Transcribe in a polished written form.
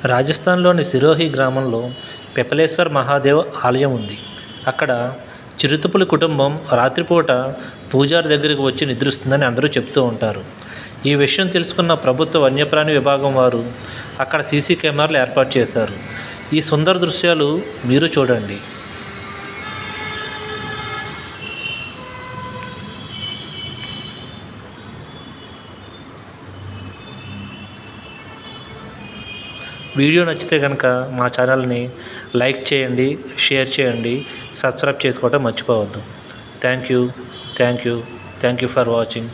రాజస్థాన్లోని సిరోహి గ్రామంలో పిపలేశ్వర్ మహాదేవ్ ఆలయం ఉంది. అక్కడ చిరుతపులి కుటుంబం రాత్రిపూట పూజారి దగ్గరికి వచ్చి నిద్రిస్తుందని అందరూ చెప్తూ ఉంటారు. ఈ విషయం తెలుసుకున్న ప్రభుత్వ వన్యప్రాణి విభాగం వారు అక్కడ సీసీ కెమెరాలు ఏర్పాటు చేశారు. ఈ సుందర దృశ్యాలు మీరు చూడండి. వీడియో నచ్చితే కనుక మా ఛానల్ని లైక్ చేయండి, షేర్ చేయండి, సబ్స్క్రైబ్ చేసుకోవడం మర్చిపోవద్దు. Thank you for watching.